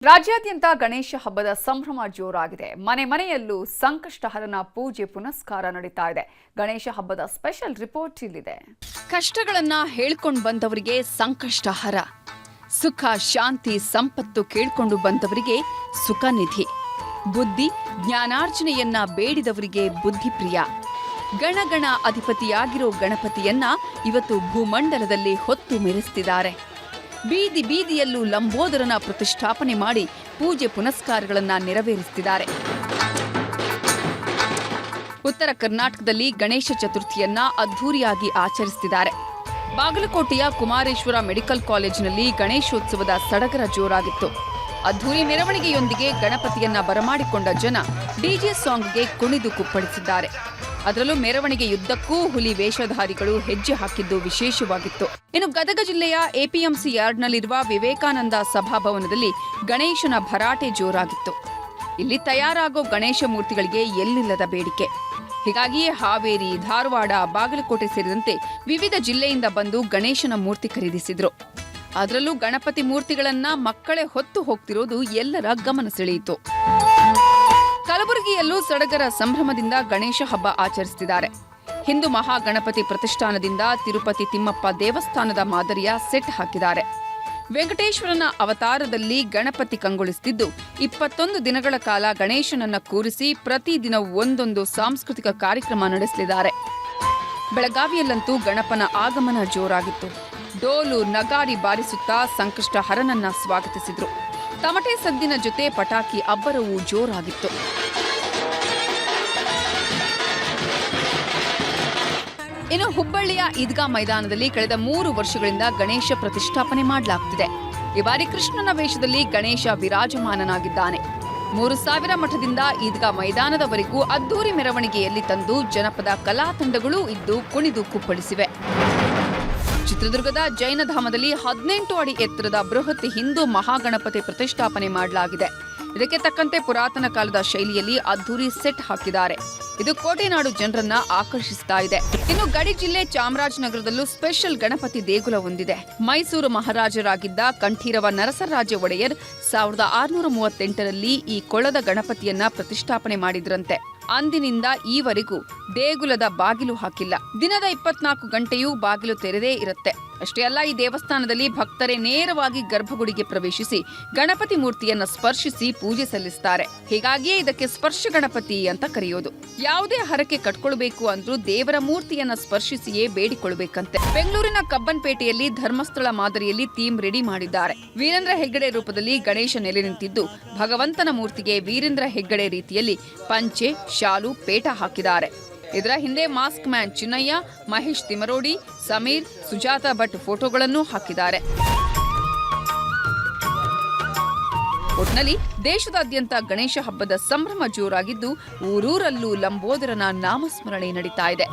ರಾಜ್ಯಾದ್ಯಂತ ಗಣೇಶ ಹಬ್ಬದ ಸಂಭ್ರಮ ಜೋರಾಗಿದೆ. ಮನೆ ಮನೆಯಲ್ಲೂ ಸಂಕಷ್ಟಹರನ ಪೂಜೆ ಪುನಸ್ಕಾರ ನಡೀತಾ ಇದೆ. ಗಣೇಶ ಹಬ್ಬದ ಸ್ಪೆಷಲ್ ರಿಪೋರ್ಟ್ ಇಲ್ಲಿದೆ. ಕಷ್ಟಗಳನ್ನ ಹೇಳ್ಕೊಂಡು ಬಂದವರಿಗೆ ಸಂಕಷ್ಟಹರ, ಸುಖ ಶಾಂತಿ ಸಂಪತ್ತು ಕೇಳ್ಕೊಂಡು ಬಂದವರಿಗೆ ಸುಖ ನಿಧಿ, ಬುದ್ಧಿ ಜ್ಞಾನಾರ್ಜನೆಯನ್ನ ಬೇಡಿದವರಿಗೆ ಬುದ್ಧಿಪ್ರಿಯ, ಗಣಗಣ ಅಧಿಪತಿಯಾಗಿರೋ ಗಣಪತಿಯನ್ನ ಇವತ್ತು ಭೂಮಂಡಲದಲ್ಲಿ ಹೊತ್ತು ಮೆರೆಸ್ತಿದ್ದಾರೆ. ಬೀದಿ ಬೀದಿಯಲ್ಲೂ ಲಂಬೋದರನ ಪ್ರತಿಷ್ಠಾಪನೆ ಮಾಡಿ ಪೂಜೆ ಪುನಸ್ಕಾರಗಳನ್ನು ನೆರವೇರಿಸುತ್ತಿದ್ದಾರೆ. ಉತ್ತರ ಕರ್ನಾಟಕದಲ್ಲಿ ಗಣೇಶ ಚತುರ್ಥಿಯನ್ನ ಅದ್ಧೂರಿಯಾಗಿ ಆಚರಿಸುತ್ತಿದ್ದಾರೆ. ಬಾಗಲಕೋಟೆಯ ಕುಮಾರೇಶ್ವರ ಮೆಡಿಕಲ್ ಕಾಲೇಜಿನಲ್ಲಿ ಗಣೇಶೋತ್ಸವದ ಸಡಗರ ಜೋರಾಗಿತ್ತು. ಅದ್ಧೂರಿ ಮೆರವಣಿಗೆಯೊಂದಿಗೆ ಗಣಪತಿಯನ್ನ ಬರಮಾಡಿಕೊಂಡ ಜನ ಡಿಜೆ ಸಾಂಗ್ಗೆ ಕುಣಿದು ಕುಪ್ಪಳಿಸಿದ್ದಾರೆ. ಅದರಲ್ಲೂ ಮೆರವಣಿಗೆಯುದ್ದಕ್ಕೂ ಹುಲಿ ವೇಷಧಾರಿಗಳು ಹೆಜ್ಜೆ ಹಾಕಿದ್ದು ವಿಶೇಷವಾಗಿತ್ತು. ಇನ್ನು ಗದಗ ಜಿಲ್ಲೆಯ ಎಪಿಎಂಸಿ ಯಾರ್ಡ್ನಲ್ಲಿರುವ ವಿವೇಕಾನಂದ ಸಭಾಭವನದಲ್ಲಿ ಗಣೇಶನ ಭರಾಟೆ ಜೋರಾಗಿತ್ತು. ಇಲ್ಲಿ ತಯಾರಾಗೋ ಗಣೇಶ ಮೂರ್ತಿಗಳಿಗೆ ಎಲ್ಲಿಲ್ಲದ ಬೇಡಿಕೆ. ಹೀಗಾಗಿಯೇ ಹಾವೇರಿ, ಧಾರವಾಡ, ಬಾಗಲಕೋಟೆ ಸೇರಿದಂತೆ ವಿವಿಧ ಜಿಲ್ಲೆಯಿಂದ ಬಂದು ಗಣೇಶನ ಮೂರ್ತಿ ಖರೀದಿಸಿದ್ರು. ಅದರಲ್ಲೂ ಗಣಪತಿ ಮೂರ್ತಿಗಳನ್ನ ಮಕ್ಕಳೇ ಹೊತ್ತು ಹೋಗ್ತಿರೋದು ಎಲ್ಲರ ಗಮನ ಸೆಳೆಯಿತು. ಕಲಬುರಗಿಯಲ್ಲೂ ಸಡಗರ ಸಂಭ್ರಮದಿಂದ ಗಣೇಶ ಹಬ್ಬ ಆಚರಿಸುತ್ತಿದ್ದಾರೆ. ಹಿಂದೂ ಮಹಾಗಣಪತಿ ಪ್ರತಿಷ್ಠಾನದಿಂದ ತಿರುಪತಿ ತಿಮ್ಮಪ್ಪ ದೇವಸ್ಥಾನದ ಮಾದರಿಯ ಸೆಟ್ ಹಾಕಿದ್ದಾರೆ. ವೆಂಕಟೇಶ್ವರನ ಅವತಾರದಲ್ಲಿ ಗಣಪತಿ ಕಂಗೊಳಿಸುತ್ತಿದ್ದು 21 ದಿನಗಳ ಕಾಲ ಗಣೇಶನನ್ನ ಕೂರಿಸಿ ಪ್ರತಿದಿನ ಒಂದೊಂದು ಸಾಂಸ್ಕೃತಿಕ ಕಾರ್ಯಕ್ರಮ ನಡೆಸಲಿದ್ದಾರೆ. ಬೆಳಗಾವಿಯಲ್ಲಂತೂ ಗಣಪನ ಆಗಮನ ಜೋರಾಗಿತ್ತು. ಡೋಲು ನಗಾರಿ ಬಾರಿಸುತ್ತಾ ಸಂಕಷ್ಟಹರನನ್ನ ಸ್ವಾಗತಿಸಿದ್ರು. ತಮಟೆ ಸದ್ದಿನ ಜೊತೆ ಪಟಾಕಿ ಅಬ್ಬರವೂ ಜೋರಾಗಿತ್ತು. ಇನ್ನು ಹುಬ್ಬಳ್ಳಿಯ ಈದ್ಗಾ ಮೈದಾನದಲ್ಲಿ ಕಳೆದ 3 ವರ್ಷಗಳಿಂದ ಗಣೇಶ ಪ್ರತಿಷ್ಠಾಪನೆ ಮಾಡಲಾಗುತ್ತಿದೆ. ಈ ಬಾರಿ ಕೃಷ್ಣನ ವೇಷದಲ್ಲಿ ಗಣೇಶ ವಿರಾಜಮಾನನಾಗಿದ್ದಾನೆ. 3000 ಮಠದಿಂದ ಈದ್ಗಾ ಮೈದಾನದವರೆಗೂ ಅದ್ದೂರಿ ಮೆರವಣಿಗೆಯಲ್ಲಿ ತಂದು ಜನಪದ ಕಲಾ ತಂಡಗಳೂ ಇದ್ದು ಕುಣಿದು ಕುಪ್ಪಳಿಸಿವೆ. ಚಿತ್ರದುರ್ಗದ ಜೈನಧಾಮದಲ್ಲಿ 18 ಅಡಿ ಎತ್ತರದ ಬೃಹತ್ ಹಿಂದೂ ಮಹಾಗಣಪತಿ ಪ್ರತಿಷ್ಠಾಪನೆ ಮಾಡಲಾಗಿದೆ. ಇದಕ್ಕೆ ತಕ್ಕಂತೆ ಪುರಾತನ ಕಾಲದ ಶೈಲಿಯಲ್ಲಿ ಅದ್ದೂರಿ ಸೆಟ್ ಹಾಕಿದ್ದಾರೆ. ಇದು ಕೋಟೆನಾಡು ಜನರನ್ನ ಆಕರ್ಷಿಸ್ತಾ ಇದೆ. ಇನ್ನು ಗಡಿ ಜಿಲ್ಲೆ ಚಾಮರಾಜನಗರದಲ್ಲೂ ಸ್ಪೆಷಲ್ ಗಣಪತಿ ದೇಗುಲ ಹೊಂದಿದೆ. ಮೈಸೂರು ಮಹಾರಾಜರಾಗಿದ್ದ ಕಂಠೀರವ ನರಸರಾಜ ಒಡೆಯರ್ 1638ರಲ್ಲಿ ಈ ಕೊಳದ ಗಣಪತಿಯನ್ನ ಪ್ರತಿಷ್ಠಾಪನೆ ಮಾಡಿದ್ರಂತೆ. ಅಂದಿನಿಂದ ಈವರೆಗೂ ದೇಗುಲದ ಬಾಗಿಲು ಹಾಕಿಲ್ಲ. ದಿನದ 24 ಗಂಟೆಯೂ ಬಾಗಿಲು ತೆರೆದೇ ಇರುತ್ತೆ. ಅಷ್ಟೇ ಅಲ್ಲ, ಈ ದೇವಸ್ಥಾನದಲ್ಲಿ ಭಕ್ತರೇ ನೇರವಾಗಿ ಗರ್ಭಗುಡಿಗೆ ಪ್ರವೇಶಿಸಿ ಗಣಪತಿ ಮೂರ್ತಿಯನ್ನ ಸ್ಪರ್ಶಿಸಿ ಪೂಜೆ ಸಲ್ಲಿಸುತ್ತಾರೆ. ಹೀಗಾಗಿಯೇ ಇದಕ್ಕೆ ಸ್ಪರ್ಶ ಗಣಪತಿ ಅಂತ ಕರೆಯೋದು. ಯಾವುದೇ ಹರಕೆ ಕಟ್ಕೊಳ್ಬೇಕು ಅಂದ್ರೂ ದೇವರ ಮೂರ್ತಿಯನ್ನ ಸ್ಪರ್ಶಿಸಿಯೇ ಬೇಡಿಕೊಳ್ಬೇಕಂತೆ. ಬೆಂಗಳೂರಿನ ಕಬ್ಬನ್ಪೇಟೆಯಲ್ಲಿ ಧರ್ಮಸ್ಥಳ ಮಾದರಿಯಲ್ಲಿ ಥೀಮ್ ರೆಡಿ ಮಾಡಿದ್ದಾರೆ. ವೀರೇಂದ್ರ ಹೆಗ್ಗಡೆ ರೂಪದಲ್ಲಿ ಗಣೇಶ ನೆಲೆ ನಿಂತಿದ್ದು ಭಗವಂತನ ಮೂರ್ತಿಗೆ ವೀರೇಂದ್ರ ಹೆಗ್ಗಡೆ ರೀತಿಯಲ್ಲಿ ಪಂಚೆ, ಶಾಲು, ಪೇಟ ಹಾಕಿದ್ದಾರೆ. ಇದರ ಹಿಂದೆ ಮಾಸ್ಕ್ ಮ್ಯಾನ್ ಚಿನ್ನಯ್ಯ, ಮಹೇಶ್ ತಿಮರೋಡಿ, ಸಮೀರ್, ಸುಜಾತಾ ಭಟ್ ಫೋಟೋಗಳನ್ನು ಹಾಕಿದ್ದಾರೆ. ಒಟ್ನಲ್ಲಿ ದೇಶದಾದ್ಯಂತ ಗಣೇಶ ಹಬ್ಬದ ಸಂಭ್ರಮ ಜೋರಾಗಿದ್ದು ಊರೂರಲ್ಲೂ ಲಂಬೋದರನ ನಾಮಸ್ಮರಣೆ ನಡೀತಾ ಇದೆ.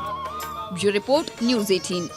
Bureau report, news 18.